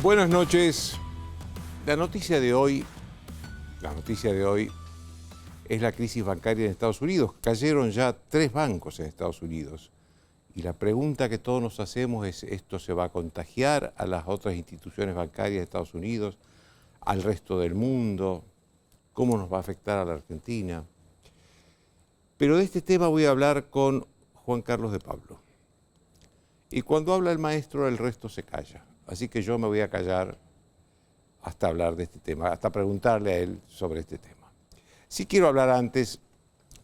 Buenas noches. La noticia de hoy es la crisis bancaria en Estados Unidos. Cayeron ya 3 bancos en Estados Unidos. Y la pregunta que todos nos hacemos es, ¿esto se va a contagiar a las otras instituciones bancarias de Estados Unidos, al resto del mundo? ¿Cómo nos va a afectar a la Argentina? Pero de este tema voy a hablar con Juan Carlos de Pablo. Y cuando habla el maestro, el resto se calla. Así que yo me voy a callar hasta hablar de este tema, hasta preguntarle a él sobre este tema. Sí quiero hablar antes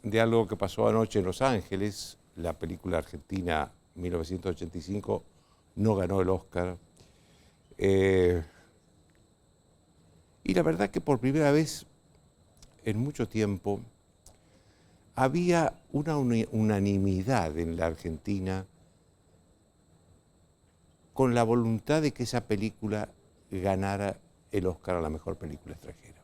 de algo que pasó anoche en Los Ángeles. La película argentina 1985 no ganó el Oscar. Y la verdad que por primera vez en mucho tiempo había una unanimidad en la Argentina con la voluntad de que esa película ganara el Oscar a la mejor película extranjera.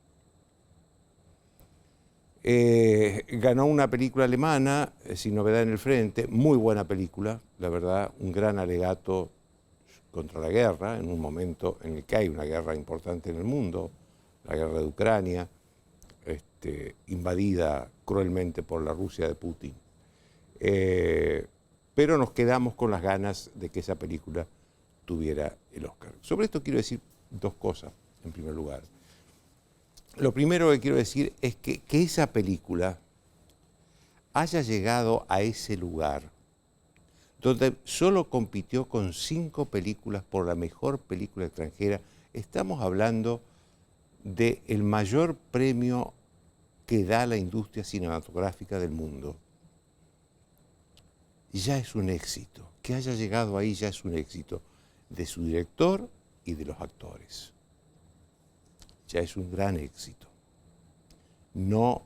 Ganó una película alemana, Sin novedad en el frente, muy buena película, la verdad, un gran alegato contra la guerra, en un momento en el que hay una guerra importante en el mundo, la guerra de Ucrania, invadida cruelmente por la Rusia de Putin. Pero nos quedamos con las ganas de que esa película tuviera el Oscar. Sobre esto quiero decir 2 cosas, en primer lugar. Lo primero que quiero decir es que esa película haya llegado a ese lugar, donde solo compitió con 5 películas por la mejor película extranjera. Estamos hablando del mayor premio que da la industria cinematográfica del mundo. Ya es un éxito. Que haya llegado ahí ya es un éxito de su director y de los actores. Ya es un gran éxito. No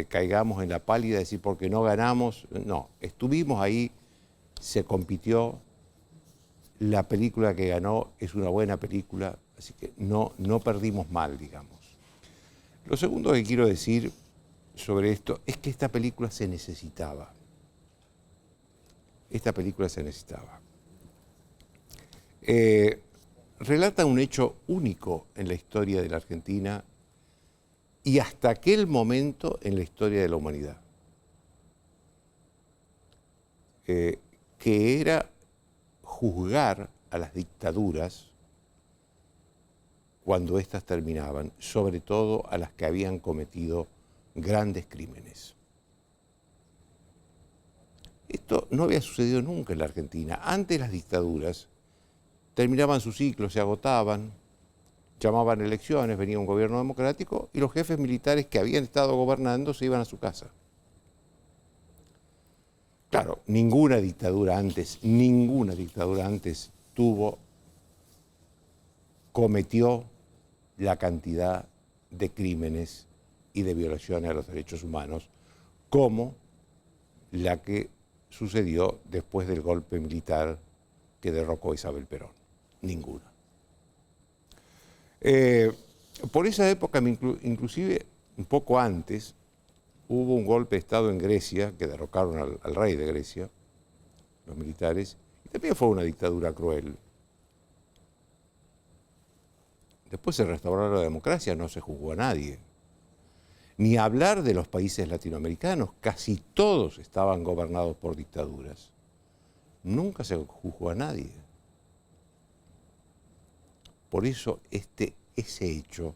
caigamos en la pálida de decir porque no ganamos. No, estuvimos ahí, se compitió. La película que ganó es una buena película, así que no perdimos mal, digamos. Lo segundo que quiero decir sobre esto es que esta película se necesitaba. Esta película se necesitaba. Relata un hecho único en la historia de la Argentina y hasta aquel momento en la historia de la humanidad, que era juzgar a las dictaduras cuando éstas terminaban, sobre todo a las que habían cometido grandes crímenes. Esto no había sucedido nunca en la Argentina. Antes las dictaduras terminaban su ciclo, se agotaban, llamaban elecciones, venía un gobierno democrático y los jefes militares que habían estado gobernando se iban a su casa. Claro, ninguna dictadura antes cometió la cantidad de crímenes y de violaciones a los derechos humanos como la que sucedió después del golpe militar que derrocó a Isabel Perón. Ninguna. Por esa época, inclusive un poco antes, hubo un golpe de Estado en Grecia, que derrocaron al rey de Grecia, los militares, y también fue una dictadura cruel. Después se restauró la democracia, no se juzgó a nadie. Ni hablar de los países latinoamericanos, casi todos estaban gobernados por dictaduras. Nunca se juzgó a nadie. Por eso ese hecho,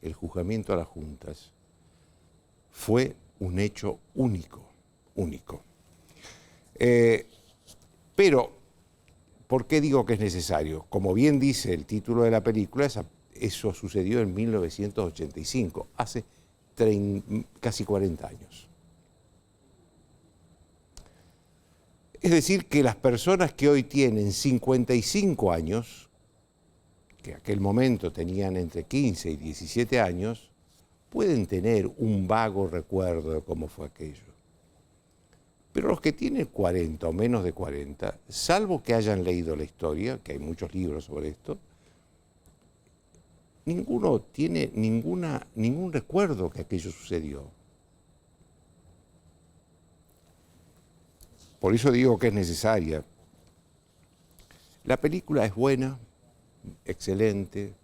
el juzgamiento a las juntas, fue un hecho único. Pero, ¿por qué digo que es necesario? Como bien dice el título de la película, eso sucedió en 1985, hace casi 40 años. Es decir, que las personas que hoy tienen 55 años, que en aquel momento tenían entre 15 y 17 años, pueden tener un vago recuerdo de cómo fue aquello. Pero los que tienen 40 o menos de 40, salvo que hayan leído la historia, que hay muchos libros sobre esto, ninguno tiene ningún recuerdo que aquello sucedió. Por eso digo que es necesaria. La película es buena, excelente.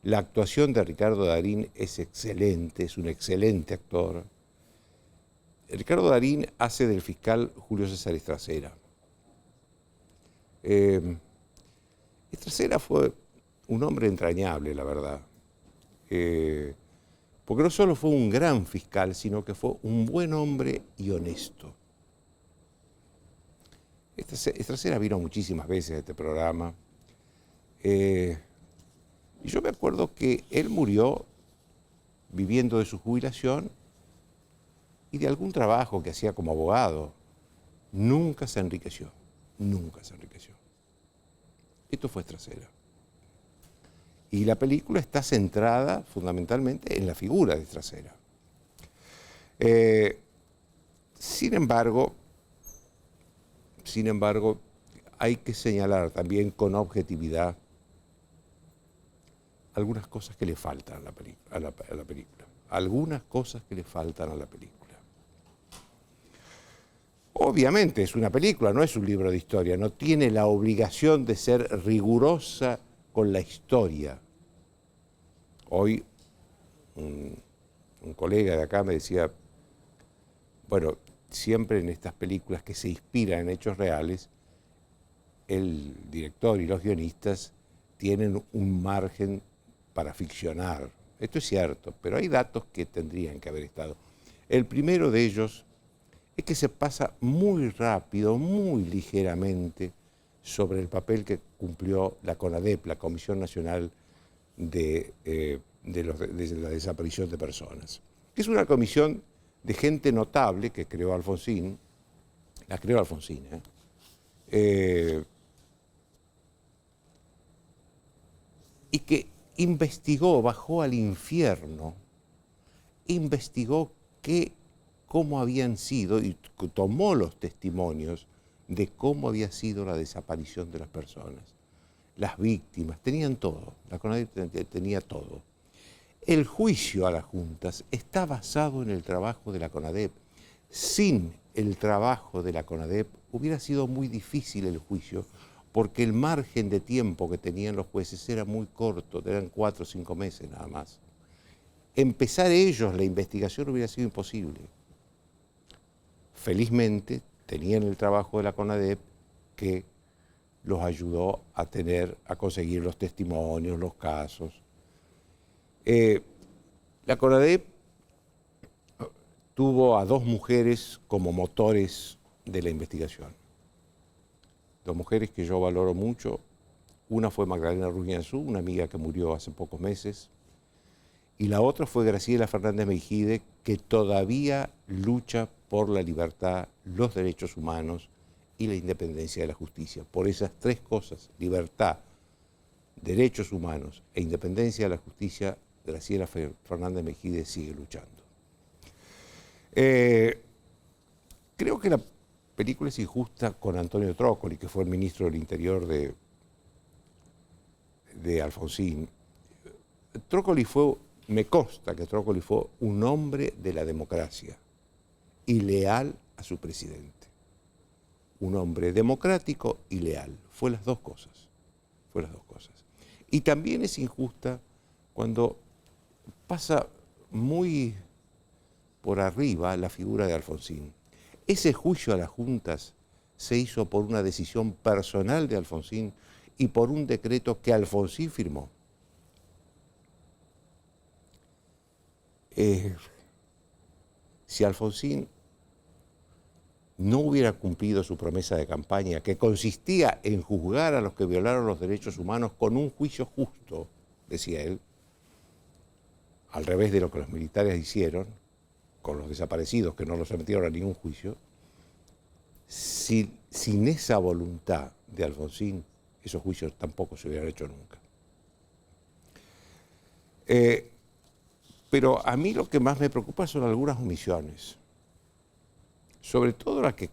La actuación de Ricardo Darín es excelente, es un excelente actor. Ricardo Darín hace del fiscal Julio César Estracera. Estracera fue un hombre entrañable, la verdad. Porque no solo fue un gran fiscal, sino que fue un buen hombre y honesto. Estracera vino muchísimas veces a este programa. Y yo me acuerdo que él murió viviendo de su jubilación y de algún trabajo que hacía como abogado. Nunca se enriqueció, nunca se enriqueció. Esto fue Estracera. Y la película está centrada fundamentalmente en la figura de Estracera. Sin embargo, hay que señalar también con objetividad algunas cosas que le faltan a la película. Algunas cosas que le faltan a la película. Obviamente es una película, no es un libro de historia, no tiene la obligación de ser rigurosa con la historia. Hoy un colega de acá me decía, bueno, siempre en estas películas que se inspiran en hechos reales, el director y los guionistas tienen un margen para ficcionar. Esto es cierto, pero hay datos que tendrían que haber estado. El primero de ellos es que se pasa muy rápido, muy ligeramente, sobre el papel que cumplió la CONADEP, la Comisión Nacional de la Desaparición de Personas. Es una comisión de gente notable que creó Alfonsín, la creó Alfonsín, y que investigó, bajó al infierno, investigó cómo habían sido y tomó los testimonios de cómo había sido la desaparición de las personas. Las víctimas, tenían todo, la CONADEP tenía todo. El juicio a las juntas está basado en el trabajo de la CONADEP. Sin el trabajo de la CONADEP hubiera sido muy difícil el juicio, porque el margen de tiempo que tenían los jueces era muy corto, eran 4 o 5 meses nada más. Empezar ellos la investigación hubiera sido imposible. Felizmente tenían el trabajo de la CONADEP que los ayudó a conseguir los testimonios, los casos. La CONADEP tuvo a 2 mujeres como motores de la investigación. 2 mujeres que yo valoro mucho. Una fue Magdalena Ruñanzú, una amiga que murió hace pocos meses, y la otra fue Graciela Fernández Meijide, que todavía lucha por la libertad, los derechos humanos y la independencia de la justicia. Por esas 3 cosas, libertad, derechos humanos e independencia de la justicia, Graciela Fernández Meijide sigue luchando. Creo que la película es injusta con Antonio Trócoli, que fue el ministro del Interior de Alfonsín. Me consta que Trócoli fue un hombre de la democracia y leal a su presidente. Un hombre democrático y leal. Fue las dos cosas. Y también es injusta cuando pasa muy por arriba la figura de Alfonsín. Ese juicio a las juntas se hizo por una decisión personal de Alfonsín y por un decreto que Alfonsín firmó. Si Alfonsín no hubiera cumplido su promesa de campaña, que consistía en juzgar a los que violaron los derechos humanos con un juicio justo, decía él, al revés de lo que los militares hicieron con los desaparecidos, que no los sometieron a ningún juicio, sin esa voluntad de Alfonsín, esos juicios tampoco se hubieran hecho nunca. Pero a mí lo que más me preocupa son algunas omisiones, sobre todo las que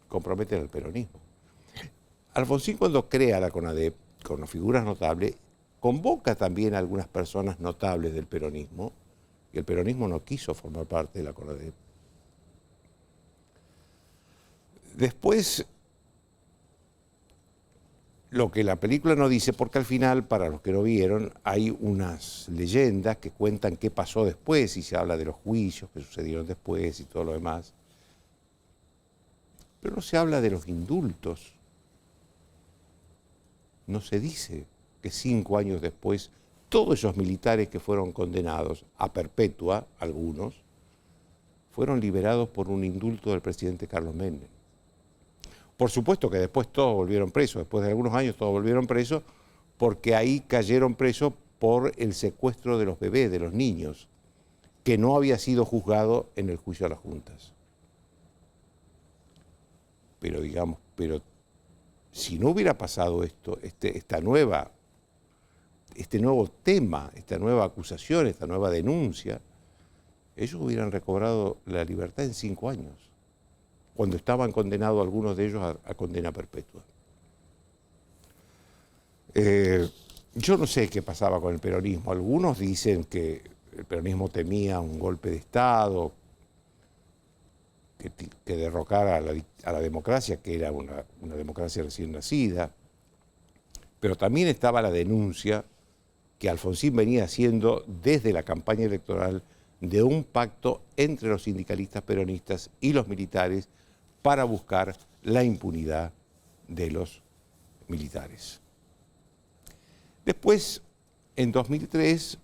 comprometen al peronismo. Alfonsín, cuando crea la CONADEP, con figuras notables, convoca también a algunas personas notables del peronismo, y el peronismo no quiso formar parte de la CONADEP. Después, lo que la película no dice, porque al final, para los que no vieron, hay unas leyendas que cuentan qué pasó después, y se habla de los juicios que sucedieron después y todo lo demás. Pero no se habla de los indultos. No se dice que 5 años después, todos esos militares que fueron condenados a perpetua, algunos, fueron liberados por un indulto del presidente Carlos Menem. Por supuesto que después todos volvieron presos, después de algunos años todos volvieron presos, porque ahí cayeron presos por el secuestro de los bebés, de los niños, que no había sido juzgado en el juicio a las juntas. Pero digamos, si no hubiera pasado esto, este nuevo tema, esta nueva acusación, esta nueva denuncia, ellos hubieran recobrado la libertad en 5 años, cuando estaban condenados algunos de ellos a condena perpetua. Yo no sé qué pasaba con el peronismo. Algunos dicen que el peronismo temía un golpe de Estado, que derrocara a la democracia, que era una democracia recién nacida. Pero también estaba la denuncia que Alfonsín venía haciendo desde la campaña electoral de un pacto entre los sindicalistas peronistas y los militares para buscar la impunidad de los militares. Después, en 2003,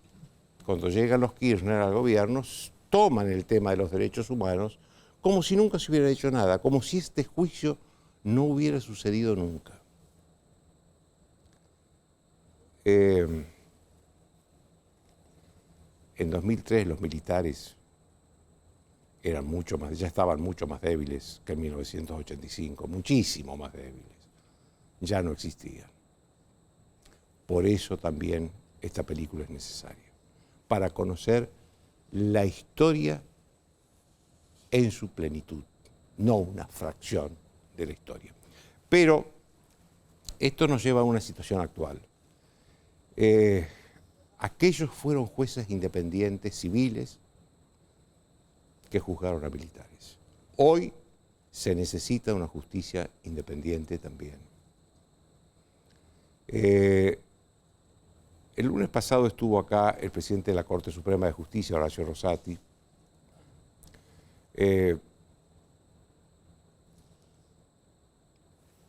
cuando llegan los Kirchner al gobierno, toman el tema de los derechos humanos como si nunca se hubiera hecho nada, como si este juicio no hubiera sucedido nunca. En 2003 los militares eran ya estaban mucho más débiles que en 1985, muchísimo más débiles. Ya no existían. Por eso también esta película es necesaria, para conocer la historia en su plenitud, no una fracción de la historia. Pero esto nos lleva a una situación actual. Aquellos fueron jueces independientes, civiles, que juzgaron a militares. Hoy se necesita una justicia independiente también. El lunes pasado estuvo acá el presidente de la Corte Suprema de Justicia, Horacio Rosati.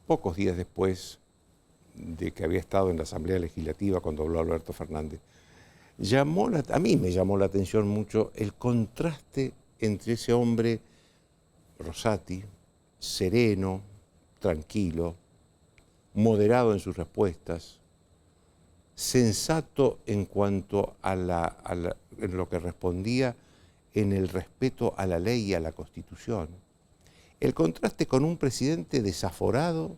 Pocos días después de que había estado en la Asamblea Legislativa cuando habló Alberto Fernández, a mí me llamó la atención mucho el contraste entre ese hombre, Rosati, sereno, tranquilo, moderado en sus respuestas, sensato en cuanto en lo que respondía en el respeto a la ley y a la Constitución. El contraste con un presidente desaforado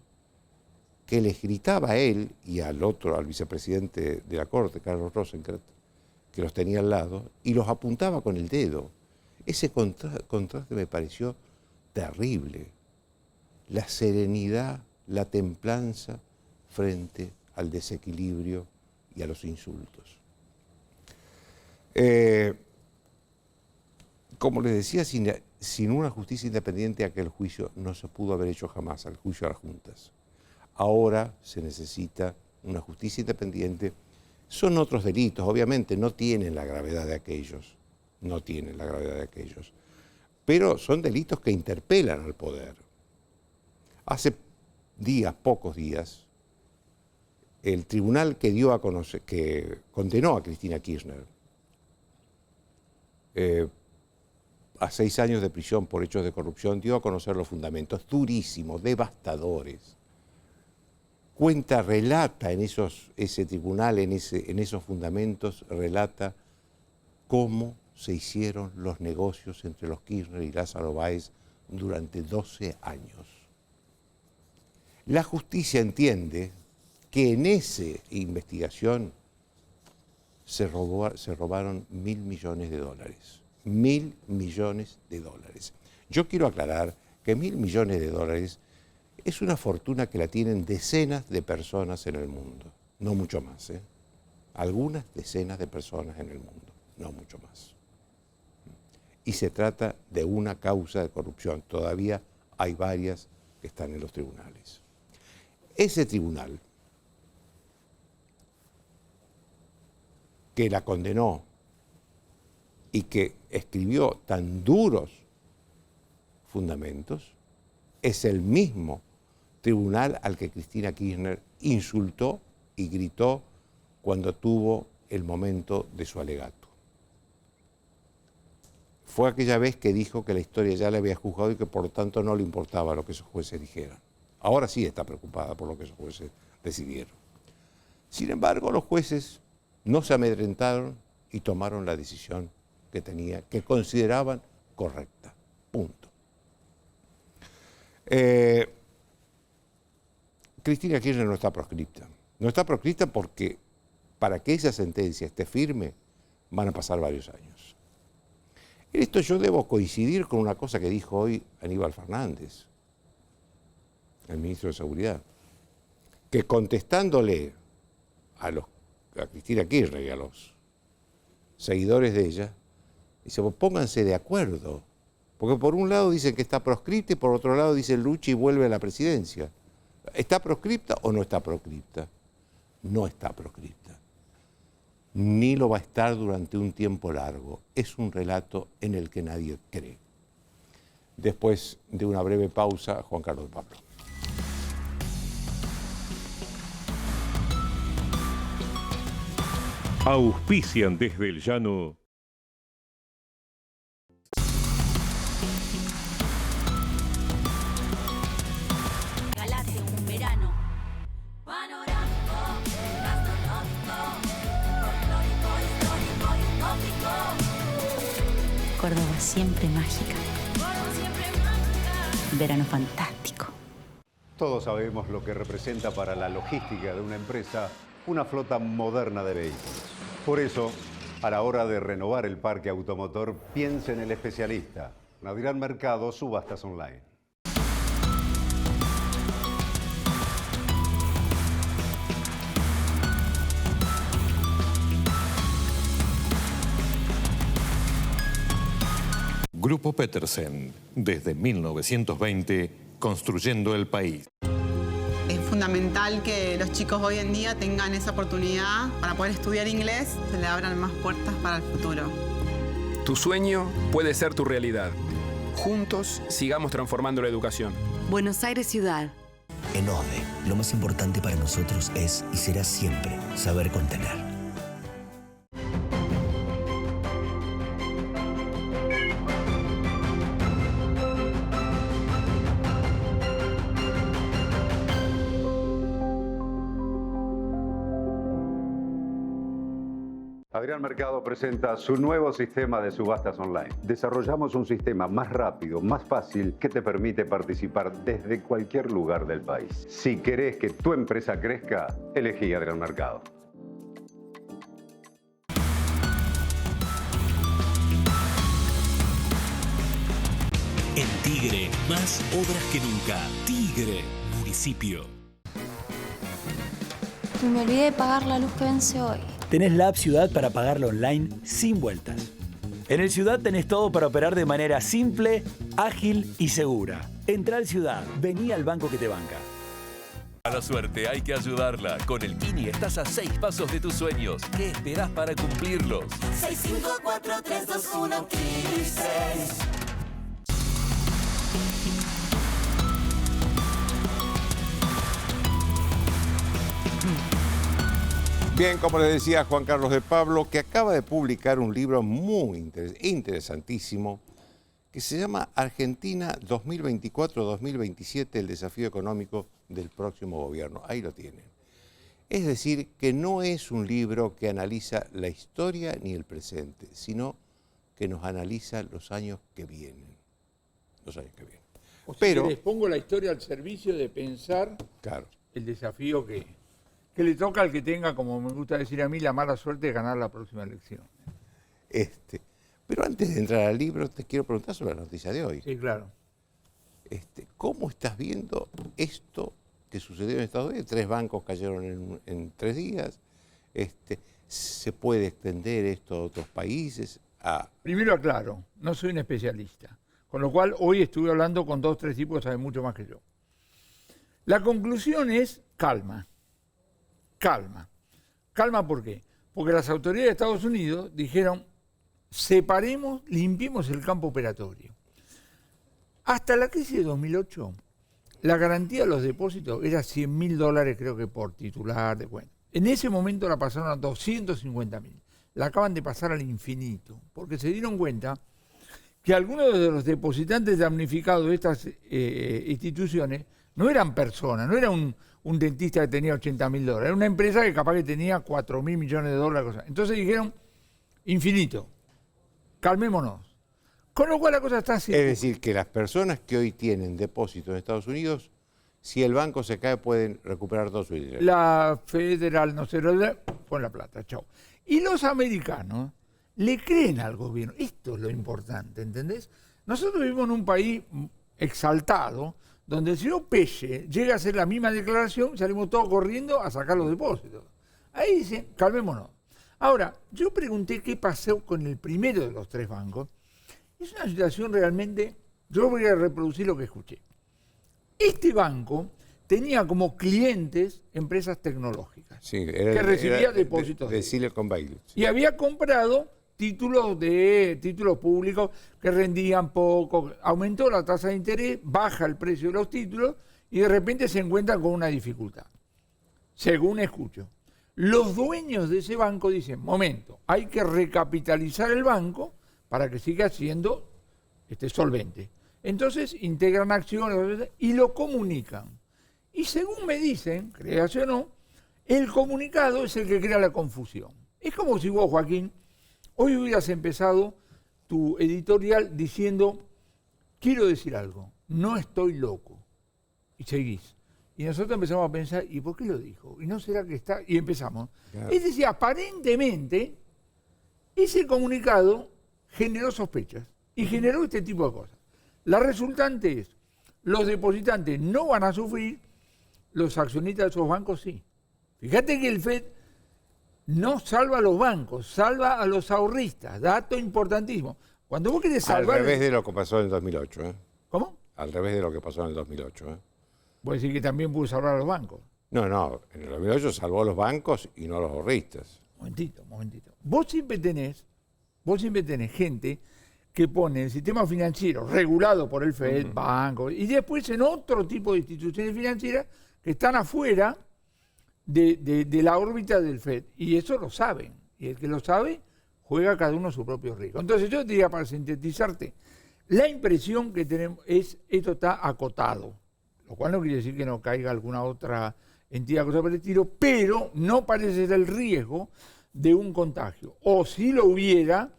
que les gritaba a él y al vicepresidente de la Corte, Carlos Rosenkrantz, que los tenía al lado, y los apuntaba con el dedo. Ese contraste me pareció terrible. La serenidad, la templanza frente al desequilibrio y a los insultos. Como les decía, sin una justicia independiente aquel juicio no se pudo haber hecho jamás, al juicio a las juntas. Ahora se necesita una justicia independiente. Son otros delitos, obviamente, no tienen la gravedad de aquellos, pero son delitos que interpelan al poder. Hace pocos días, el tribunal que condenó a Cristina Kirchner a 6 años de prisión por hechos de corrupción, dio a conocer los fundamentos durísimos, devastadores. Relata ese tribunal, en esos fundamentos, relata cómo se hicieron los negocios entre los Kirchner y Lázaro Báez durante 12 años. La justicia entiende que en esa investigación se robaron $1.000 millones. $1.000 millones. Yo quiero aclarar que $1.000 millones es una fortuna que la tienen decenas de personas en el mundo, no mucho más, ¿eh? Algunas decenas de personas en el mundo, no mucho más. Y se trata de una causa de corrupción, todavía hay varias que están en los tribunales. Ese tribunal que la condenó y que escribió tan duros fundamentos, es el mismo tribunal al que Cristina Kirchner insultó y gritó cuando tuvo el momento de su alegato. Fue aquella vez que dijo que la historia ya le había juzgado y que por lo tanto no le importaba lo que esos jueces dijeran. Ahora sí está preocupada por lo que esos jueces decidieron. Sin embargo, los jueces no se amedrentaron y tomaron la decisión que consideraban correcta. Punto. Cristina Kirchner no está proscripta. No está proscripta porque para que esa sentencia esté firme van a pasar varios años. En esto yo debo coincidir con una cosa que dijo hoy Aníbal Fernández, el ministro de Seguridad, que contestándole a Cristina Kirchner y a los seguidores de ella, dice, pues pónganse de acuerdo, porque por un lado dicen que está proscripta y por otro lado dicen lucha y vuelve a la presidencia. ¿Está proscripta o no está proscripta? No está proscripta. Ni lo va a estar durante un tiempo largo. Es un relato en el que nadie cree. Después de una breve pausa, Juan Carlos de Pablo. Auspician desde el llano. Galate un verano panorámico, gastronómico, folclórico, histórico y utópico. Córdoba siempre mágica. Córdoba siempre mágica. Verano fantástico. Todos sabemos lo que representa para la logística de una empresa una flota moderna de vehículos. Por eso, a la hora de renovar el parque automotor, piense en el especialista. Adrián Mercado, Subastas Online. Grupo Petersen, desde 1920, construyendo el país. Es fundamental que los chicos hoy en día tengan esa oportunidad para poder estudiar inglés, se le abran más puertas para el futuro. Tu sueño puede ser tu realidad. Juntos sigamos transformando la educación. Buenos Aires Ciudad. En ODE, lo más importante para nosotros es y será siempre saber contener. Adrián Mercado presenta su nuevo sistema de subastas online. Desarrollamos un sistema más rápido, más fácil, que te permite participar desde cualquier lugar del país. Si querés que tu empresa crezca, elegí Adrián Mercado. En Tigre, más obras que nunca. Tigre, municipio. Me olvidé de pagar la luz que vence hoy. Tenés la app Ciudad para pagarlo online sin vueltas. En el Ciudad tenés todo para operar de manera simple, ágil y segura. Entrá al Ciudad, vení al banco que te banca. A la suerte hay que ayudarla. Con el Kini estás a 6 pasos de tus sueños. ¿Qué esperás para cumplirlos? 654-321 Kini 6. Bien, como le decía Juan Carlos de Pablo, que acaba de publicar un libro muy interesantísimo que se llama Argentina 2024-2027, el desafío económico del próximo gobierno. Ahí lo tienen. Es decir, que no es un libro que analiza la historia ni el presente, sino que nos analiza los años que vienen. Los años que vienen. O sea, Pero que les pongo la historia al servicio de pensar el desafío que le toca al que tenga, como me gusta decir a mí, la mala suerte de ganar la próxima elección. Pero antes de entrar al libro, te quiero preguntar sobre la noticia de hoy. Sí, claro. ¿Cómo estás viendo esto que sucedió en Estados Unidos? 3 bancos cayeron en 3 días. ¿Se puede extender esto a otros países? Primero aclaro, no soy un especialista. Con lo cual, hoy estuve hablando con 2 o 3 tipos que saben mucho más que yo. La conclusión es calma. Calma. ¿Calma por qué? Porque las autoridades de Estados Unidos dijeron, separemos, limpiemos el campo operatorio. Hasta la crisis de 2008, la garantía de los depósitos era $100.000, creo que por titular. Bueno, en ese momento la pasaron a 250.000. La acaban de pasar al infinito, porque se dieron cuenta que algunos de los depositantes damnificados de estas instituciones no eran personas, no era un dentista que tenía $80.000, era una empresa que capaz que tenía $4.000 millones. Cosas. Entonces dijeron, infinito, calmémonos. Con lo cual la cosa está así. Es decir, que las personas que hoy tienen depósitos en Estados Unidos, si el banco se cae, pueden recuperar todo su dinero. La federal, no sé, con la plata, chao. Y los americanos le creen al gobierno. Esto es lo importante, ¿entendés? Nosotros vivimos en un país exaltado, donde el señor Pelle llega a hacer la misma declaración, salimos todos corriendo a sacar los depósitos. Ahí dicen, calmémonos. Ahora, yo pregunté qué pasó con el primero de los 3 bancos. Es una situación realmente, yo voy a reproducir lo que escuché. Este banco tenía como clientes empresas tecnológicas, sí, que recibía depósitos de Silicon Valley. Sí. Y había comprado títulos públicos que rendían poco, aumentó la tasa de interés, baja el precio de los títulos y de repente se encuentran con una dificultad. Según escucho, los dueños de ese banco dicen, momento, hay que recapitalizar el banco para que siga siendo solvente. Entonces integran acciones y lo comunican. Y según me dicen, créase o no, el comunicado es el que crea la confusión. Es como si vos, Joaquín, hoy hubieras empezado tu editorial diciendo, quiero decir algo, no estoy loco. Y seguís. Y nosotros empezamos a pensar, ¿y por qué lo dijo? ¿Y no será que está? Y empezamos. Claro. Es decir, aparentemente, ese comunicado generó sospechas y generó este tipo de cosas. La resultante es, los depositantes no van a sufrir, los accionistas de esos bancos sí. Fíjate que el FED no salva a los bancos, salva a los ahorristas. Dato importantísimo. Cuando vos querés salvar... Al revés de lo que pasó en el 2008. ¿eh? ¿Cómo? Al revés de lo que pasó en el 2008. ¿eh? ¿Vos decís que también pudo salvar a los bancos? No, en el 2008 salvó a los bancos y no a los ahorristas. Momentito. Vos siempre tenés gente que pone el sistema financiero regulado por el FED, bancos, y después en otro tipo de instituciones financieras que están afuera de la órbita del FED. Y eso lo saben. Y el que lo sabe, juega cada uno su propio riesgo. Entonces yo te diría, para sintetizarte, la impresión que tenemos es esto está acotado. Lo cual no quiere decir que no caiga alguna otra entidad, cosa por el estilo, pero no parece ser el riesgo de un contagio. O si lo hubiera,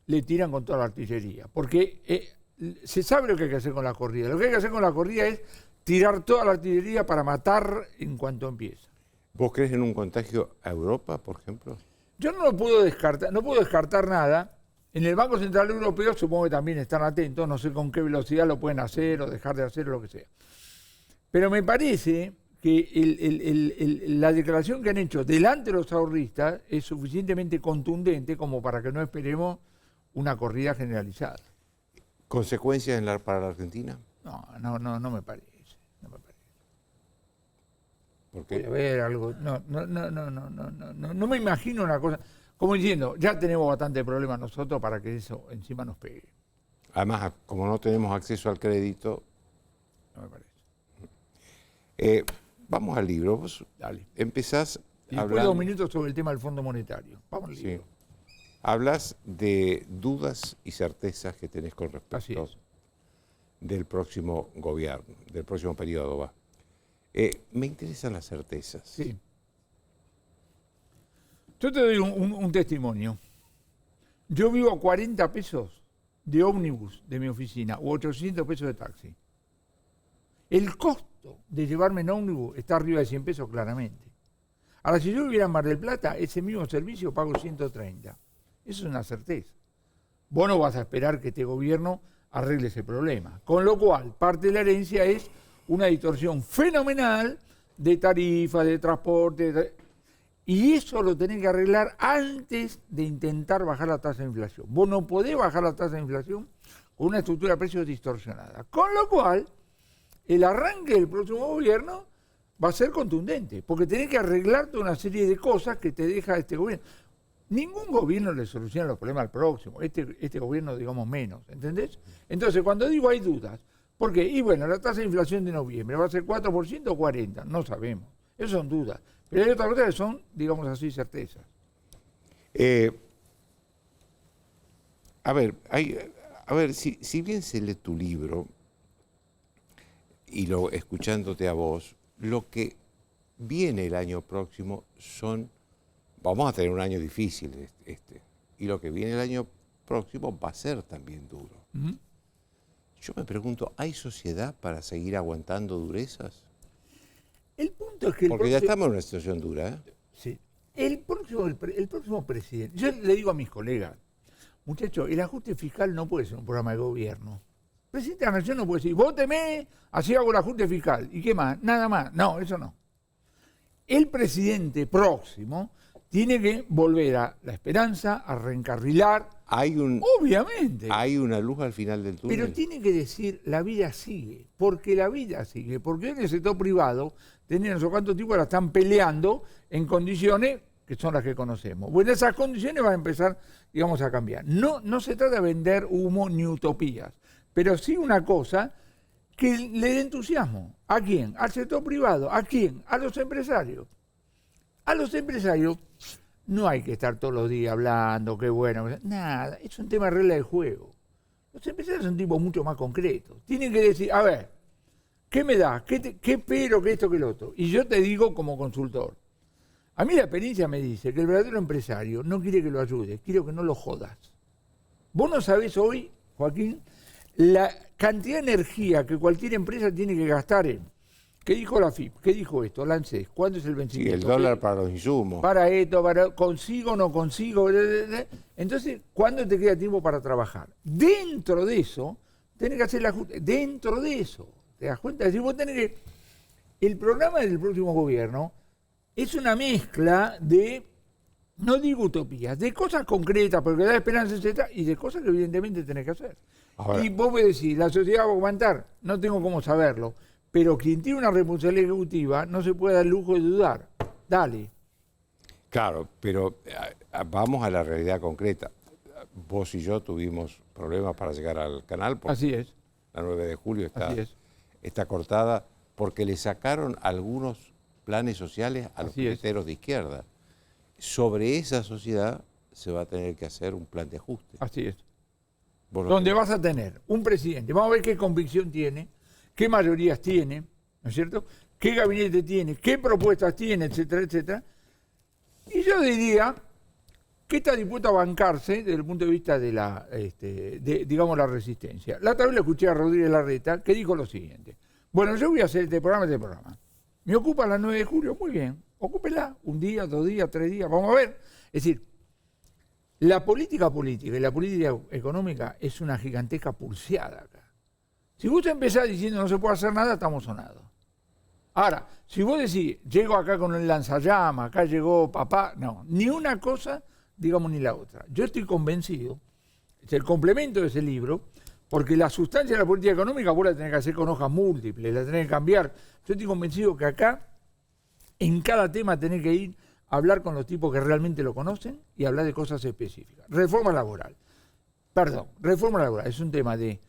le tiran con toda la artillería. Porque se sabe lo que hay que hacer con la corrida. Lo que hay que hacer con la corrida es tirar toda la artillería para matar en cuanto empieza. ¿Vos crees en un contagio a Europa, por ejemplo? Yo no lo puedo descartar, no puedo descartar nada. En el Banco Central Europeo supongo que también están atentos, no sé con qué velocidad lo pueden hacer o dejar de hacer o lo que sea. Pero me parece que la declaración que han hecho delante de los ahorristas es suficientemente contundente como para que no esperemos una corrida generalizada. ¿Consecuencias para la Argentina? No me parece. ¿Por qué? Puede haber algo. No me imagino una cosa. Como diciendo, ya tenemos bastante problemas nosotros para que eso encima nos pegue. Además, como no tenemos acceso al crédito. No me parece. Vamos al libro. Vos Dale. Empezás y después 2 minutos sobre el tema del Fondo Monetario. Vamos al libro. Sí. Hablas de dudas y certezas que tenés con respecto del próximo gobierno, del próximo periodo. Me interesan las certezas. Sí. Yo te doy un testimonio. Yo vivo a 40 pesos de ómnibus de mi oficina o 800 pesos de taxi. El costo de llevarme en ómnibus está arriba de 100 pesos claramente. Ahora, si yo viviera en Mar del Plata, ese mismo servicio pago 130. Eso es una certeza. Vos no vas a esperar que este gobierno arregle ese problema. Con lo cual, parte de la herencia es una distorsión fenomenal de tarifas, de transporte, y eso lo tenés que arreglar antes de intentar bajar la tasa de inflación. Vos no podés bajar la tasa de inflación con una estructura de precios distorsionada. Con lo cual, el arranque del próximo gobierno va a ser contundente, porque tenés que arreglar toda una serie de cosas que te deja este gobierno. Ningún gobierno le soluciona los problemas al próximo, este gobierno digamos menos, ¿entendés? Entonces cuando digo hay dudas, ¿por qué? Y bueno, la tasa de inflación de noviembre va a ser 4% o 40%, no sabemos, esas son dudas, pero hay otras cosas que son, digamos así, certezas. A ver, si bien se lee tu libro, y escuchándote a vos, lo que viene el año próximo vamos a tener un año difícil y lo que viene el año próximo va a ser también duro. Yo me pregunto, ¿hay sociedad para seguir aguantando durezas? El punto es que... Porque ya estamos en una situación dura, ¿eh? Sí. El próximo presidente, yo le digo a mis colegas, muchachos, el ajuste fiscal no puede ser un programa de gobierno. El presidente de la Nación no puede decir, vóteme, así hago el ajuste fiscal. ¿Y qué más? Nada más. No, eso no. El presidente próximo tiene que volver a la esperanza, a reencarrilar. Obviamente. Hay una luz al final del túnel. Pero tiene que decir, la vida sigue. Porque la vida sigue. Porque en el sector privado, tienen no sé cuántos tipos la están peleando en condiciones que son las que conocemos. Bueno, esas condiciones van a empezar, digamos, a cambiar. No se trata de vender humo ni utopías, pero sí una cosa que le dé entusiasmo. ¿A quién? Al sector privado. ¿A quién? A los empresarios. A los empresarios no hay que estar todos los días hablando, qué bueno. Nada, es un tema de regla de juego. Los empresarios son tipos mucho más concretos. Tienen que decir, a ver, ¿qué me da? ¿Qué espero que esto, que lo otro? Y yo te digo como consultor, a mí la experiencia me dice que el verdadero empresario no quiere que lo ayudes, quiere que no lo jodas. Vos no sabés hoy, Joaquín, la cantidad de energía que cualquier empresa tiene que gastar en. ¿Qué dijo la FIP? ¿Qué dijo esto? La ANSES. ¿Cuándo es el vencimiento? Sí, el dólar para los insumos. Para esto, consigo o no consigo. Entonces, ¿cuándo te queda tiempo para trabajar? Dentro de eso, tenés que hacer el ajuste. Dentro de eso. ¿Te das cuenta? Es decir, vos tenés que... El programa del próximo gobierno es una mezcla de, no digo utopías, de cosas concretas, porque da esperanza, etc., y de cosas que evidentemente tenés que hacer. Ahora, y vos me decís, ¿la sociedad va a aguantar? No tengo cómo saberlo. Pero quien tiene una responsabilidad ejecutiva no se puede dar el lujo de dudar. Dale. Claro, pero vamos a la realidad concreta. Vos y yo tuvimos problemas para llegar al canal. Así es. La 9 de julio está cortada porque le sacaron algunos planes sociales a los carreteros de izquierda. Sobre esa sociedad se va a tener que hacer un plan de ajuste. Así es. Donde vas a tener un presidente. Vamos a ver qué convicción tiene, qué mayorías tiene, ¿no es cierto? ¿Qué gabinete tiene? ¿Qué propuestas tiene? Etcétera, etcétera. Y yo diría que está dispuesto a bancarse desde el punto de vista de la, digamos, la resistencia. La otra vez le escuché a Rodríguez Larreta que dijo lo siguiente. Bueno, yo voy a hacer este programa. Me ocupa la 9 de julio, muy bien. Ocúpela, un día, 2 días, 3 días, vamos a ver. Es decir, la política y la política económica es una gigantesca pulseada acá. Si vos empezás diciendo no se puede hacer nada, estamos sonados. Ahora, si vos decís, llego acá con el lanzallamas, acá llegó papá, no, ni una cosa, digamos, ni la otra. Yo estoy convencido, es el complemento de ese libro, porque la sustancia de la política económica vos la tenés que hacer con hojas múltiples, la tenés que cambiar. Yo estoy convencido que acá, en cada tema tenés que ir a hablar con los tipos que realmente lo conocen y hablar de cosas específicas. Reforma laboral es un tema de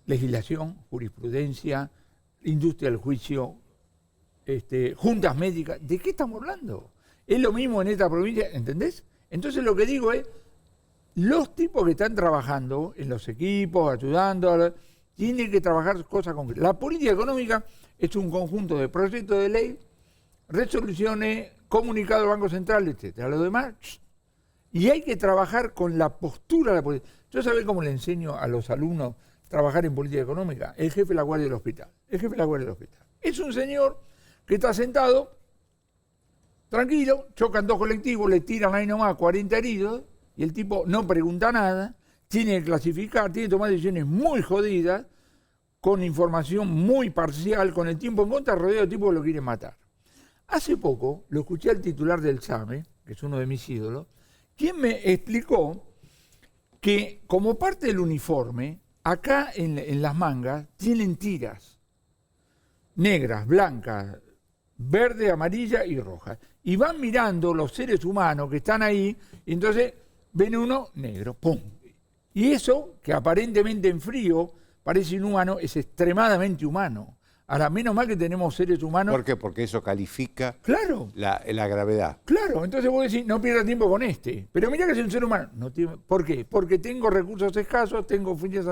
legislación, jurisprudencia, industria del juicio, juntas médicas. ¿De qué estamos hablando? Es lo mismo en esta provincia, ¿entendés? Entonces lo que digo es, los tipos que están trabajando en los equipos, ayudando, tienen que trabajar cosas concretas. La política económica es un conjunto de proyectos de ley, resoluciones, comunicados del Banco Central, etcétera. Lo demás, y hay que trabajar con la postura de la política. Yo sabés cómo le enseño a los alumnos trabajar en política económica. El jefe de la guardia del hospital. Es un señor que está sentado, tranquilo, chocan 2 colectivos, le tiran ahí nomás 40 heridos, y el tipo no pregunta nada, tiene que clasificar, tiene que tomar decisiones muy jodidas, con información muy parcial, con el tiempo en contra, rodeado de tipos que lo quieren matar. Hace poco lo escuché al titular del SAME, que es uno de mis ídolos, quien me explicó que como parte del uniforme, acá en las mangas tienen tiras negras, blancas, verde, amarilla y roja. Y van mirando los seres humanos que están ahí, y entonces ven uno negro, ¡pum! Y eso, que aparentemente en frío parece inhumano, es extremadamente humano. Ahora, menos mal que tenemos seres humanos... ¿Por qué? Porque eso califica claro, la gravedad. Claro, entonces vos decís, no pierdas tiempo con este. Pero mirá que es un ser humano. No tiene, ¿por qué? Porque tengo recursos escasos, tengo fines...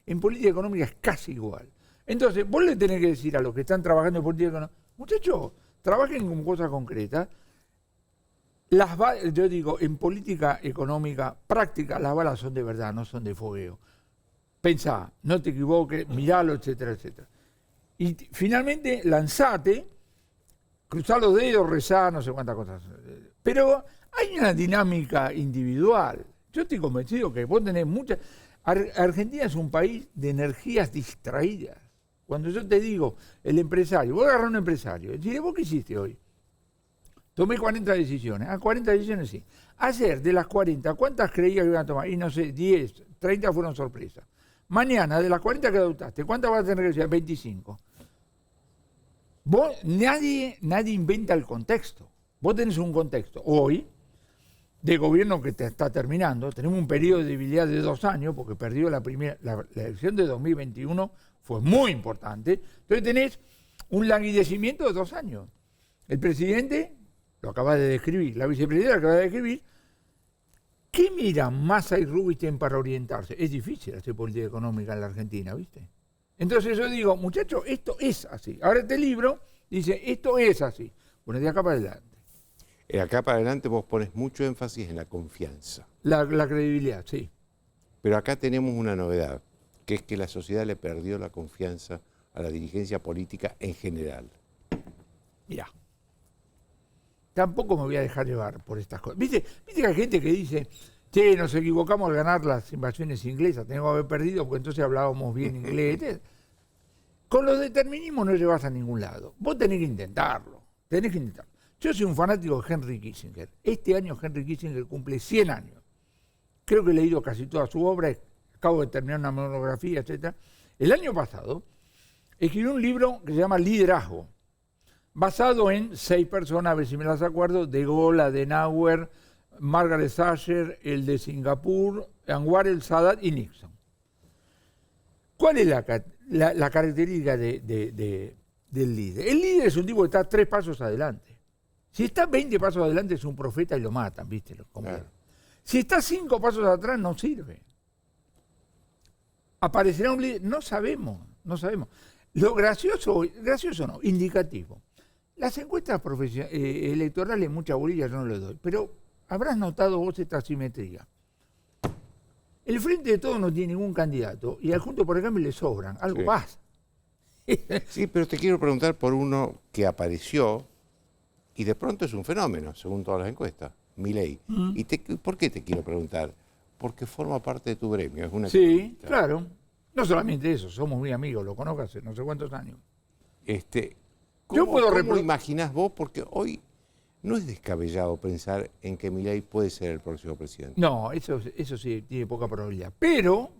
En política económica es casi igual. Entonces, vos le tenés que decir a los que están trabajando en política económica, muchachos, trabajen con cosas concretas. Yo digo, en política económica práctica, las balas son de verdad, no son de fogueo. Pensá, no te equivoques, miralo, etcétera, etcétera. Y finalmente, lanzate, cruzá los dedos, rezá, no sé cuántas cosas. Pero hay una dinámica individual. Yo estoy convencido que vos tenés muchas... Argentina es un país de energías distraídas. Cuando yo te digo, el empresario, vos agarrás a un empresario, decís, ¿vos qué hiciste hoy? Tomé 40 decisiones. 40 decisiones sí. Ayer, de las 40, ¿cuántas creías que iban a tomar? Y no sé, 10, 30 fueron sorpresas. Mañana, de las 40 que adoptaste, ¿cuántas vas a tener que decir? 25. Nadie inventa el contexto. Vos tenés un contexto. Hoy, de gobierno que te está terminando, tenemos un periodo de debilidad de 2 años, porque perdió la elección de 2021, fue muy importante. Entonces tenés un languidecimiento de 2 años. El presidente lo acaba de describir, la vicepresidenta lo acaba de describir. ¿Qué miran Massa y Rubinstein para orientarse? Es difícil hacer política económica en la Argentina, ¿viste? Entonces yo digo, muchachos, esto es así. Ahora este libro dice, esto es así. Bueno, de acá para adelante. Acá para adelante vos pones mucho énfasis en la confianza. La credibilidad, sí. Pero acá tenemos una novedad, que es que la sociedad le perdió la confianza a la dirigencia política en general. Mirá, tampoco me voy a dejar llevar por estas cosas. ¿Viste que hay gente que dice, che, nos equivocamos al ganar las invasiones inglesas, tenemos que haber perdido porque entonces hablábamos bien inglés? Con los determinismos no llevas a ningún lado. Vos tenés que intentarlo, Yo soy un fanático de Henry Kissinger. Este año Henry Kissinger cumple 100 años. Creo que he leído casi toda su obra, acabo de terminar una monografía, etc. El año pasado escribió un libro que se llama Liderazgo, basado en 6 personas, a ver si me las acuerdo, De Gaulle, Adenauer, Margaret Thatcher, el de Singapur, Anwar el Sadat y Nixon. ¿Cuál es la característica del líder? El líder es un tipo que está 3 pasos adelante. Si está 20 pasos adelante es un profeta y lo matan, ¿viste? Claro. Si está 5 pasos atrás no sirve. ¿Aparecerá un líder? No sabemos. Lo gracioso no, indicativo. Las encuestas electorales, mucha bolilla yo no le doy, pero habrás notado vos esta asimetría. El Frente de Todos no tiene ningún candidato y al Juntos por el Cambio le sobran, algo pasa. Sí, pero te quiero preguntar por uno que apareció y de pronto es un fenómeno, según todas las encuestas, Milei. ¿Y por qué te quiero preguntar? Porque forma parte de tu gremio. Es una sí, claro. No solamente eso, somos muy amigos, lo conozco hace no sé cuántos años. ¿Cómo imaginás vos? Porque hoy no es descabellado pensar en que Milei puede ser el próximo presidente. No, eso sí tiene poca probabilidad. Pero...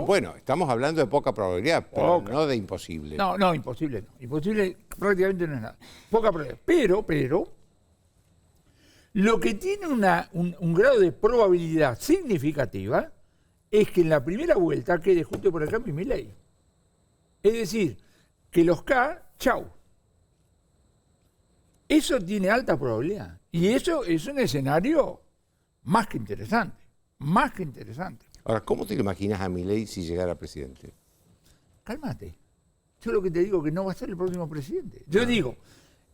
Bueno, estamos hablando de poca probabilidad, pero no de imposible. No, imposible no. Imposible prácticamente no es nada. Poca probabilidad. Pero, lo que tiene un grado de probabilidad significativa es que en la primera vuelta quede Juntos por el Cambio y Milei. Es decir, que los K, chau. Eso tiene alta probabilidad. Y eso es un escenario más que interesante. Ahora, ¿cómo te lo imaginas a Milei si llegara presidente? Cálmate. Yo lo que te digo es que no va a ser el próximo presidente. Yo digo,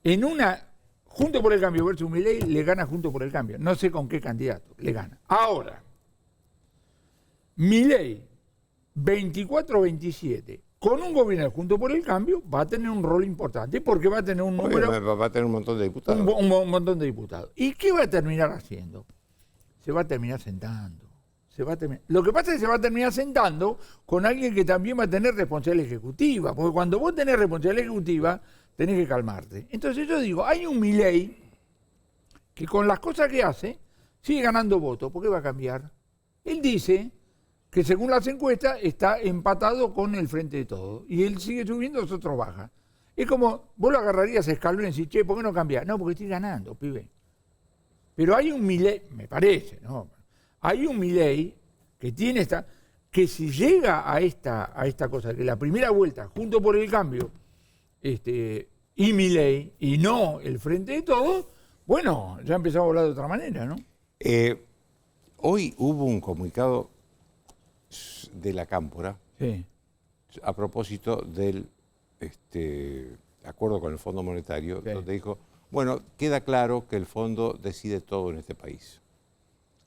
en una Juntos por el Cambio versus Milei, le gana Juntos por el Cambio. No sé con qué candidato, le gana. Ahora, Milei, 24-27, con un gobierno Juntos por el Cambio, va a tener un rol importante porque va a tener un número... Va a tener un montón de diputados. Un montón de diputados. ¿Y qué va a terminar haciendo? Se va a terminar sentando. Lo que pasa es que se va a terminar sentando con alguien que también va a tener responsabilidad ejecutiva, porque cuando vos tenés responsabilidad ejecutiva, tenés que calmarte. Entonces yo digo, hay un Milei que con las cosas que hace, sigue ganando votos. ¿Por qué va a cambiar? Él dice que según las encuestas está empatado con el Frente de Todos. Y él sigue subiendo, nosotros baja. Es como, vos lo agarrarías a Scaloni y decís, che, ¿por qué no cambiás? No, porque estoy ganando, pibe. Pero hay un Milei, me parece, ¿no? Hay un Milei que tiene esta, que si llega a esta cosa, que la primera vuelta, junto por el cambio, y Milei, y no el Frente de Todos, bueno, ya empezamos a hablar de otra manera, ¿no? Hoy hubo un comunicado de la Cámpora a propósito del acuerdo con el Fondo Monetario, donde dijo, bueno, queda claro que el fondo decide todo en este país.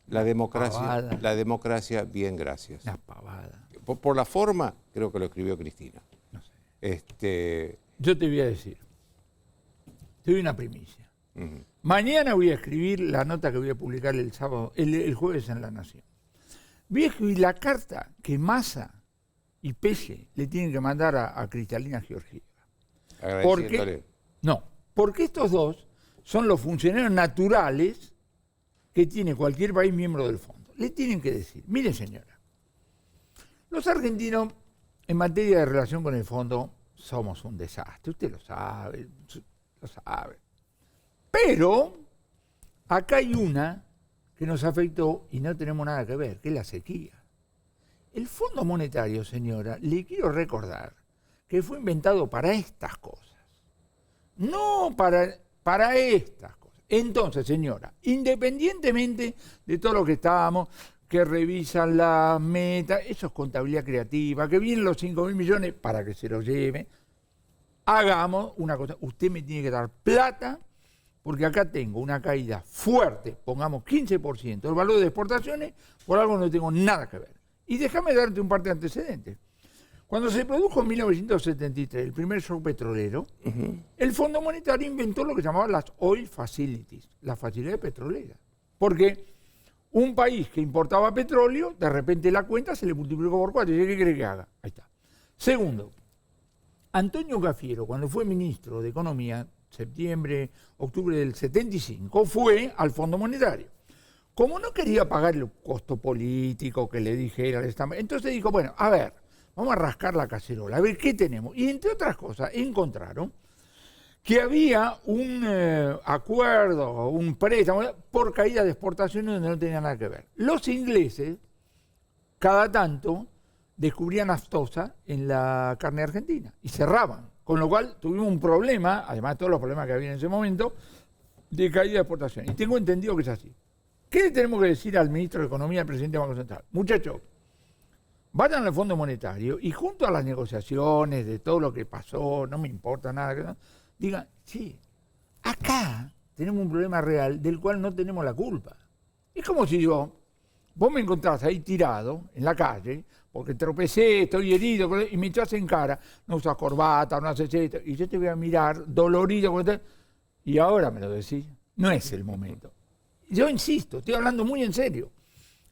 La democracia, bien, gracias. Una pavada. Por la forma, creo que lo escribió Cristina. No sé. Yo te voy a decir, te doy una primicia. Mañana voy a escribir la nota que voy a publicar el sábado, el jueves en La Nación. Voy a escribir la carta que Massa y Pelle le tienen que mandar a Cristalina Georgieva. Agradeciéndole. Porque estos dos son los funcionarios naturales que tiene cualquier país miembro del fondo. Le tienen que decir, mire señora, los argentinos en materia de relación con el fondo somos un desastre, usted lo sabe. Pero acá hay una que nos afectó y no tenemos nada que ver, que es la sequía. El Fondo Monetario, señora, le quiero recordar que fue inventado para estas cosas, no para estas cosas. Entonces, señora, independientemente de todo lo que estábamos, que revisan la meta, eso es contabilidad creativa, que vienen los 5.000 millones para que se los lleve, hagamos una cosa, usted me tiene que dar plata, porque acá tengo una caída fuerte, pongamos 15% del valor de exportaciones, por algo no tengo nada que ver. Y déjame darte un par de antecedentes. Cuando se produjo en 1973 el primer shock petrolero, el Fondo Monetario inventó lo que llamaban las oil facilities, las facilidades petroleras. Porque un país que importaba petróleo, de repente la cuenta se le multiplicó por 4. ¿Y qué cree que haga? Ahí está. Segundo, Antonio Cafiero, cuando fue ministro de Economía, octubre del 75, fue al Fondo Monetario. Como no quería pagar el costo político que le dijera, entonces dijo, bueno, a ver, vamos a rascar la cacerola, a ver qué tenemos. Y entre otras cosas, encontraron que había un acuerdo, un préstamo por caída de exportaciones donde no tenía nada que ver. Los ingleses, cada tanto, descubrían aftosa en la carne argentina y cerraban. Con lo cual tuvimos un problema, además de todos los problemas que había en ese momento, de caída de exportaciones. Y tengo entendido que es así. ¿Qué le tenemos que decir al ministro de Economía, al presidente del Banco Central? Muchachos, vayan al Fondo Monetario y junto a las negociaciones de todo lo que pasó, no me importa nada, digan, sí, acá tenemos un problema real del cual no tenemos la culpa. Es como si vos me encontrás ahí tirado en la calle, porque tropecé, estoy herido, y me echás en cara, no usas corbata, no haces esto, y yo te voy a mirar dolorido, y ahora me lo decís, no es el momento. Yo insisto, estoy hablando muy en serio.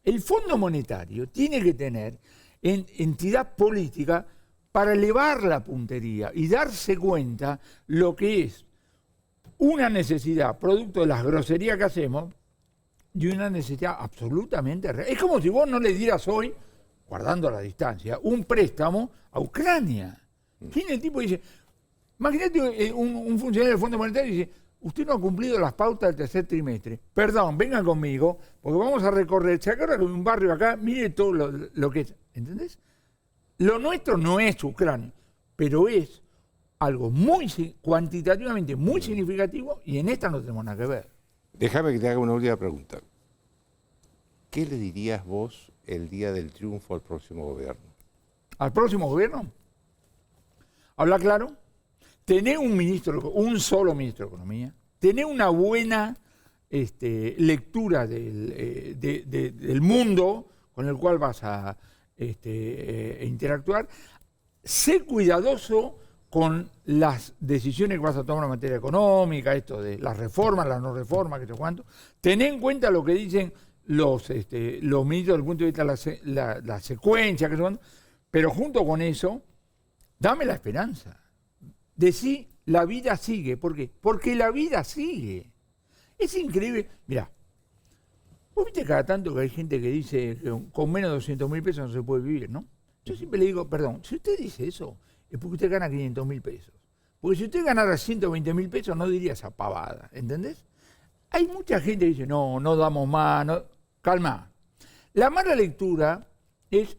El Fondo Monetario tiene que tener entidad política para elevar la puntería y darse cuenta lo que es una necesidad, producto de las groserías que hacemos, y una necesidad absolutamente real. Es como si vos no le dieras hoy, guardando la distancia, un préstamo a Ucrania. Viene el tipo y dice, imagínate un funcionario del Fondo Monetario y dice, usted no ha cumplido las pautas del tercer trimestre. Perdón, venga conmigo, porque vamos a recorrer, se agarra con un barrio acá, mire todo lo que es. ¿Entendés? Lo nuestro no es Ucrania, pero es algo muy cuantitativamente muy significativo y en esta no tenemos nada que ver. Déjame que te haga una última pregunta. ¿Qué le dirías vos el día del triunfo al próximo gobierno? ¿Al próximo gobierno? Habla claro. Tener un solo ministro de Economía, tener una buena lectura del mundo con el cual vas a interactuar, ser cuidadoso con las decisiones que vas a tomar en materia económica, esto de las reformas, las no reformas, que sé cuánto, tener en cuenta lo que dicen los ministros desde el punto de vista de la secuencia, que sé cuánto, pero junto con eso, dame la esperanza. Decir, la vida sigue. ¿Por qué? Porque la vida sigue. Es increíble. Mirá, vos viste cada tanto que hay gente que dice que con menos de 200.000 pesos no se puede vivir, ¿no? Yo siempre le digo, perdón, si usted dice eso, es porque usted gana 500.000 pesos. Porque si usted ganara 120.000 pesos, no diría esa pavada, ¿entendés? Hay mucha gente que dice, no, no damos más, no. Calma. La mala lectura es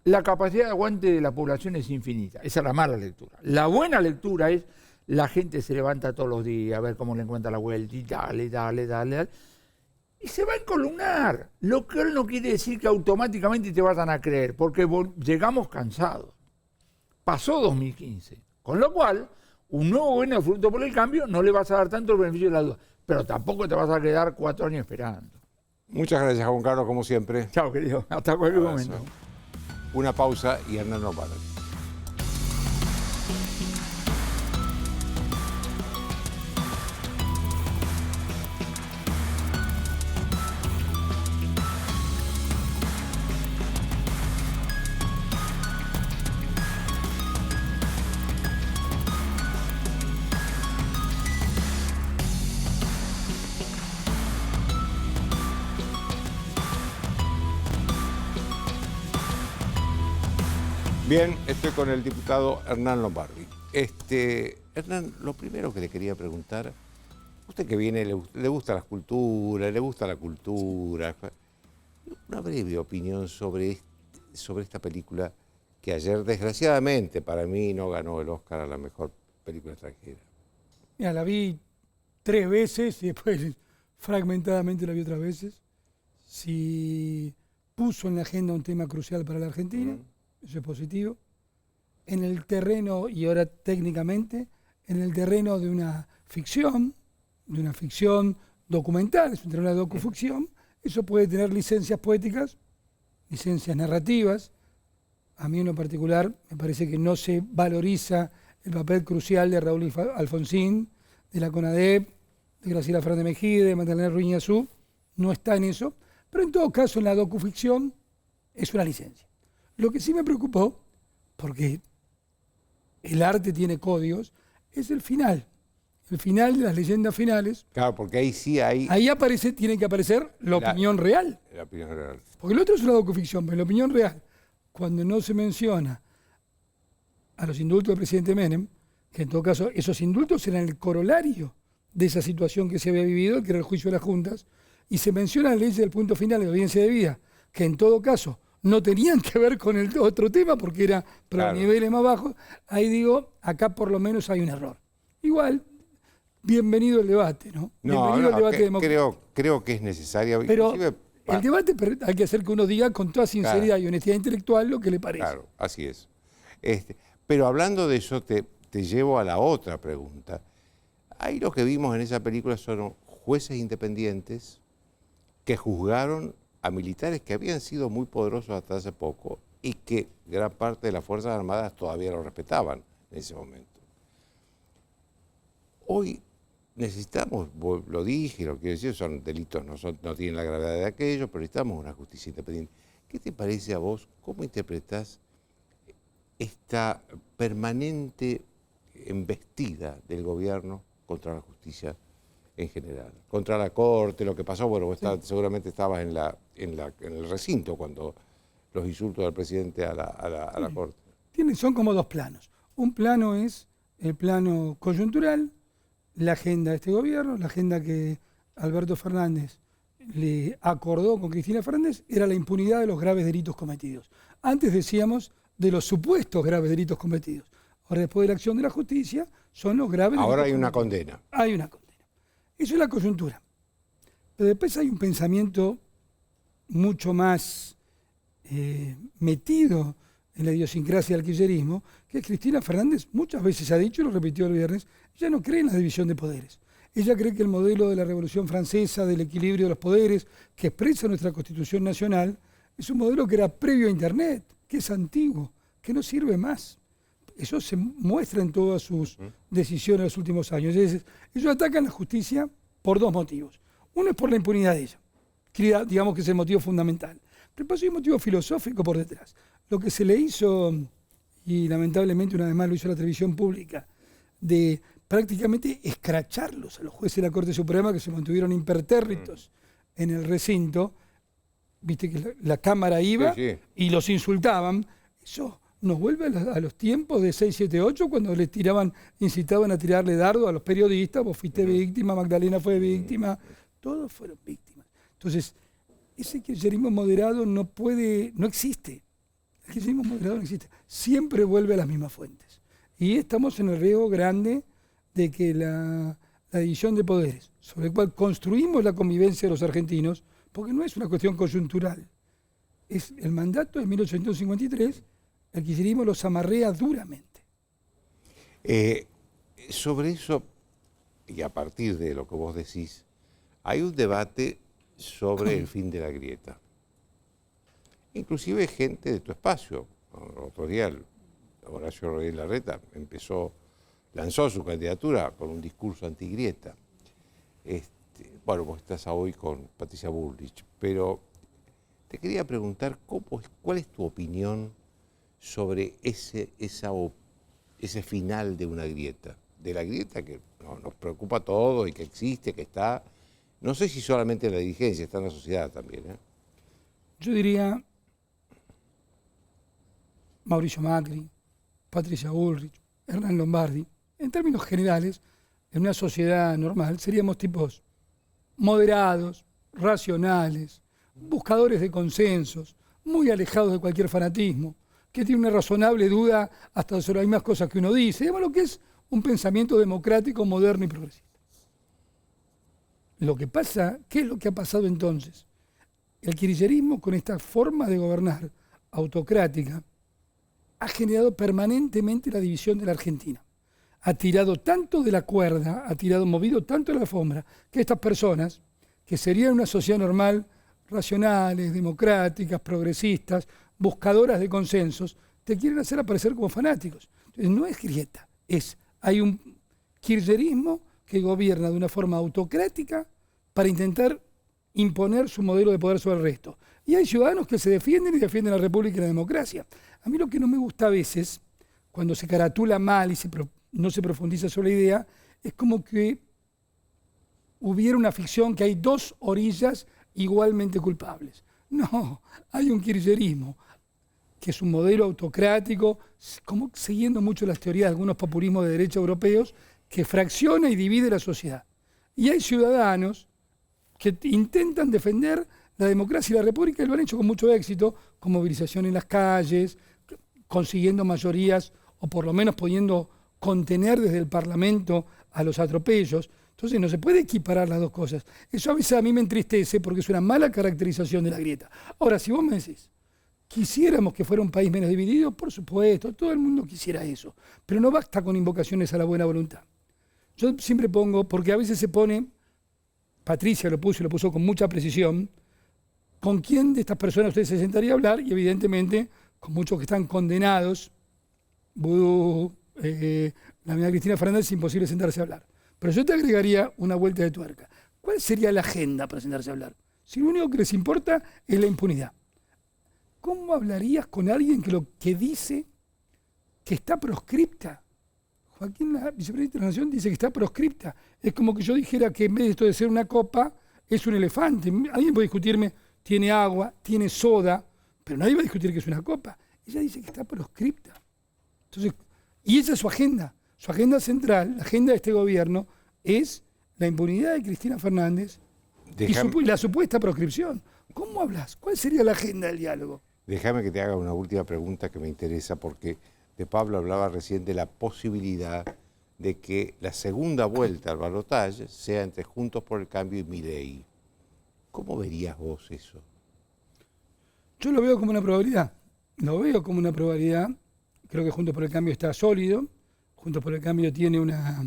la capacidad de aguante de la población es infinita. Esa es la mala lectura. La buena lectura es la gente se levanta todos los días a ver cómo le encuentra la vuelta y dale. Y se va a encolumnar. Lo que no quiere decir que automáticamente te vayan a creer, porque llegamos cansados. Pasó 2015. Con lo cual, un nuevo gobierno de Fruto por el Cambio no le vas a dar tanto el beneficio de la duda. Pero tampoco te vas a quedar 4 años esperando. Muchas gracias, Juan Carlos, como siempre. Chao, querido. Hasta cualquier momento. Una pausa y Hernán nos va a dar. Bien, estoy con el diputado Hernán Lombardi. Hernán, lo primero que le quería preguntar, usted que viene, le gusta la cultura, una breve opinión sobre esta película que ayer, desgraciadamente, para mí no ganó el Oscar a la mejor película extranjera. Mira, la vi 3 veces y después fragmentadamente la vi otras veces. Si puso en la agenda un tema crucial para la Argentina, eso es positivo. En el terreno, y ahora técnicamente, en el terreno de una ficción documental, es un terreno de docuficción, eso puede tener licencias poéticas, licencias narrativas. A mí en lo particular me parece que no se valoriza el papel crucial de Raúl Alfonsín, de la CONADEP, de Graciela Fernández Mejide, de Magdalena Ruiz Ñazú, no está en eso, pero en todo caso en la docuficción es una licencia. Lo que sí me preocupó, porque el arte tiene códigos, es el final de las leyendas finales. Claro, porque ahí sí hay... Ahí tiene que aparecer la opinión real. La opinión real. Porque el otro es una docuficción, pero la opinión real, cuando no se menciona a los indultos del presidente Menem, que en todo caso esos indultos eran el corolario de esa situación que se había vivido, que era el juicio de las juntas, y se menciona la ley del punto final de audiencia de vida, que en todo caso no tenían que ver con el otro tema porque era para niveles más bajos. Ahí digo, acá por lo menos hay un error. Igual, bienvenido el debate, ¿no? Bienvenido el debate democrático. Creo que es necesario. Pero el debate hay que hacer que uno diga con toda sinceridad y honestidad intelectual lo que le parece. Claro, así es. Pero hablando de eso, te llevo a la otra pregunta. Ahí lo que vimos en esa película son jueces independientes que juzgaron a militares que habían sido muy poderosos hasta hace poco y que gran parte de las Fuerzas Armadas todavía lo respetaban en ese momento. Hoy necesitamos, lo dije, lo quiero decir, son delitos, no tienen la gravedad de aquello, pero necesitamos una justicia independiente. ¿Qué te parece a vos? ¿Cómo interpretás esta permanente embestida del gobierno contra la justicia en general? Contra la Corte, lo que pasó, bueno, vos seguramente estabas en el recinto cuando los insultos del presidente a la Corte. Son como 2 planos. Un plano es el plano coyuntural, la agenda de este gobierno, la agenda que Alberto Fernández le acordó con Cristina Fernández, era la impunidad de los graves delitos cometidos. Antes decíamos de los supuestos graves delitos cometidos. Ahora, después de la acción de la justicia, son los graves delitos cometidos. Ahora hay una condena. Hay una condena. Eso es la coyuntura. Pero después hay un pensamiento mucho más metido en la idiosincrasia del kirchnerismo, que Cristina Fernández muchas veces ha dicho, y lo repitió el viernes, ella no cree en la división de poderes. Ella cree que el modelo de la Revolución Francesa, del equilibrio de los poderes, que expresa nuestra Constitución Nacional, es un modelo que era previo a Internet, que es antiguo, que no sirve más. Eso se muestra en todas sus decisiones en los últimos años. Ellos atacan la justicia por 2 motivos. Uno es por la impunidad de ella, que digamos que es el motivo fundamental. Pero hay un motivo filosófico por detrás. Lo que se le hizo, y lamentablemente una vez más lo hizo la televisión pública, de prácticamente escracharlos a los jueces de la Corte Suprema que se mantuvieron impertérritos en el recinto, viste que la Cámara iba y los insultaban. Eso nos vuelve a los tiempos de 678 cuando les incitaban a tirarle dardo a los periodistas, vos fuiste víctima, Magdalena fue víctima, todos fueron víctimas. Entonces, ese kirchnerismo moderado no existe. El kirchnerismo moderado no existe. Siempre vuelve a las mismas fuentes. Y estamos en el riesgo grande de que la división de poderes, sobre el cual construimos la convivencia de los argentinos, porque no es una cuestión coyuntural, es el mandato de 1853, el kirchnerismo los amarrea duramente. Sobre eso, y a partir de lo que vos decís, hay un debate sobre el fin de la grieta. Inclusive gente de tu espacio. El otro día Horacio Rodríguez Larreta lanzó su candidatura con un discurso antigrieta. Bueno, vos estás hoy con Patricia Bullrich, pero te quería preguntar cuál es tu opinión sobre ese final de una grieta, de la grieta que nos preocupa a todos y que existe, que está, no sé si solamente en la dirigencia, está en la sociedad también. Yo diría Mauricio Macri, Patricia Bullrich, Hernán Lombardi. En términos generales, en una sociedad normal seríamos tipos moderados, racionales, buscadores de consensos, muy alejados de cualquier fanatismo, que tiene una razonable duda hasta sobre las mismas cosas que uno dice. Digamos lo que es un pensamiento democrático, moderno y progresista. Lo que pasa, ¿qué es lo que ha pasado entonces? El kirchnerismo, con esta forma de gobernar autocrática, ha generado permanentemente la división de la Argentina. Ha tirado tanto de la cuerda, movido tanto de la alfombra, que estas personas, que serían una sociedad normal, racionales, democráticas, progresistas, buscadoras de consensos, te quieren hacer aparecer como fanáticos. Entonces no es grieta, hay un kirchnerismo que gobierna de una forma autocrática para intentar imponer su modelo de poder sobre el resto. Y hay ciudadanos que se defienden y defienden la República y la democracia. A mí lo que no me gusta a veces, cuando se caratula mal y no se profundiza sobre la idea, es como que hubiera una ficción que hay dos orillas igualmente culpables. No, hay un kirchnerismo que es un modelo autocrático, como siguiendo mucho las teorías de algunos populismos de derecha europeos, que fracciona y divide la sociedad. Y hay ciudadanos que intentan defender la democracia y la república y lo han hecho con mucho éxito, con movilización en las calles, consiguiendo mayorías o por lo menos pudiendo contener desde el Parlamento a los atropellos. Entonces no se puede equiparar las dos cosas. Eso a veces a mí me entristece porque es una mala caracterización de la grieta. Ahora, si vos me decís, quisiéramos que fuera un país menos dividido, por supuesto, todo el mundo quisiera eso, pero no basta con invocaciones a la buena voluntad. Yo siempre pongo, porque a veces se pone, Patricia lo puso con mucha precisión, ¿con quién de estas personas usted se sentaría a hablar? Y evidentemente, con muchos que están condenados, Vudú, la amiga Cristina Fernández, es imposible sentarse a hablar. Pero yo te agregaría una vuelta de tuerca. ¿Cuál sería la agenda para sentarse a hablar? Si lo único que les importa es la impunidad. ¿Cómo hablarías con alguien que lo que dice que está proscripta? Joaquín, la vicepresidenta de la Nación, dice que está proscripta. Es como que yo dijera que en vez de esto de ser una copa, es un elefante. Alguien puede discutirme, tiene agua, tiene soda, pero nadie va a discutir que es una copa. Ella dice que está proscripta. Entonces, y esa es su agenda. Su agenda central, la agenda de este gobierno, es la impunidad de Cristina Fernández y la supuesta proscripción. ¿Cómo hablas? ¿Cuál sería la agenda del diálogo? Déjame que te haga una última pregunta que me interesa, porque de Pablo hablaba recién de la posibilidad de que la segunda vuelta al balotaje sea entre Juntos por el Cambio y Milei. ¿Cómo verías vos eso? Yo lo veo como una probabilidad. Lo veo como una probabilidad. Creo que Juntos por el Cambio está sólido. Juntos por el Cambio tiene una...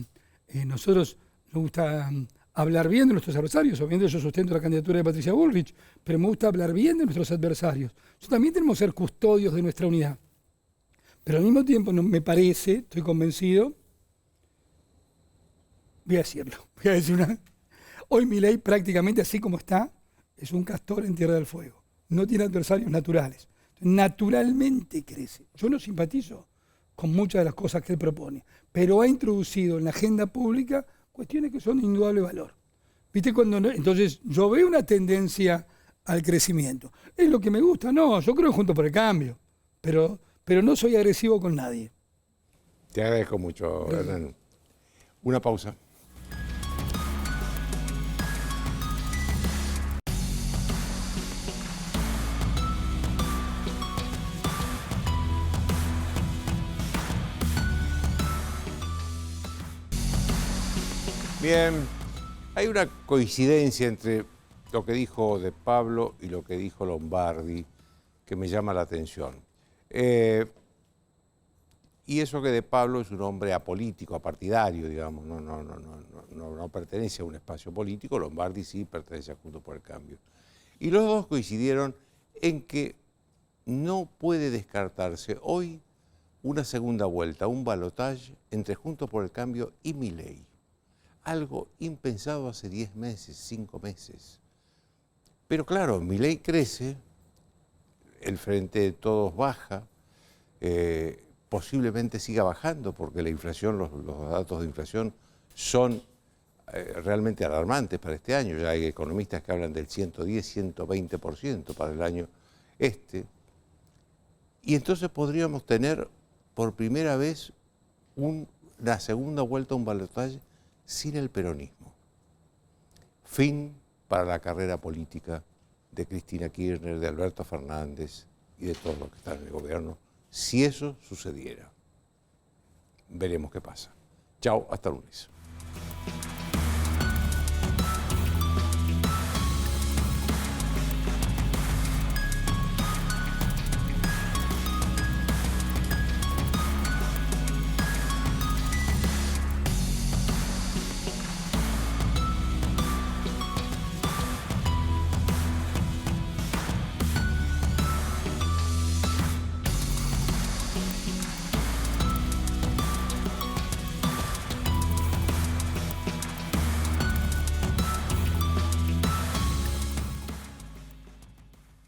nosotros nos gusta hablar bien de nuestros adversarios. Obviamente yo sustento la candidatura de Patricia Bullrich, pero me gusta hablar bien de nuestros adversarios. Nosotros también tenemos que ser custodios de nuestra unidad. Pero al mismo tiempo me parece, estoy convencido, voy a decirlo, hoy Milei prácticamente así como está, es un castor en Tierra del Fuego. No tiene adversarios naturales. Naturalmente crece. Yo no simpatizo con muchas de las cosas que él propone, pero ha introducido en la agenda pública cuestiones que son de indudable valor. ¿Viste? Entonces yo veo una tendencia al crecimiento. ¿Es lo que me gusta? No, yo creo que Juntos por el Cambio, pero pero no soy agresivo con nadie. Te agradezco mucho, Hernán. Una pausa. Bien, hay una coincidencia entre lo que dijo De Pablo y lo que dijo Lombardi que me llama la atención. Y eso que De Pablo es un hombre apolítico, apartidario, digamos, no pertenece a un espacio político. Lombardi sí pertenece a Juntos por el Cambio. Y los dos coincidieron en que no puede descartarse hoy una segunda vuelta, un balotaje entre Juntos por el Cambio y Milei. Algo impensado hace 10 meses, 5 meses. Pero claro, Milei crece, el Frente de Todos baja, posiblemente siga bajando porque la inflación, los datos de inflación son realmente alarmantes para este año. Ya hay economistas que hablan del 110, 120% para el año este. Y entonces podríamos tener por primera vez la segunda vuelta a un balotaje sin el peronismo. Fin para la carrera política de Cristina Kirchner, de Alberto Fernández y de todos los que están en el gobierno, si eso sucediera. Veremos qué pasa. Chao, hasta lunes.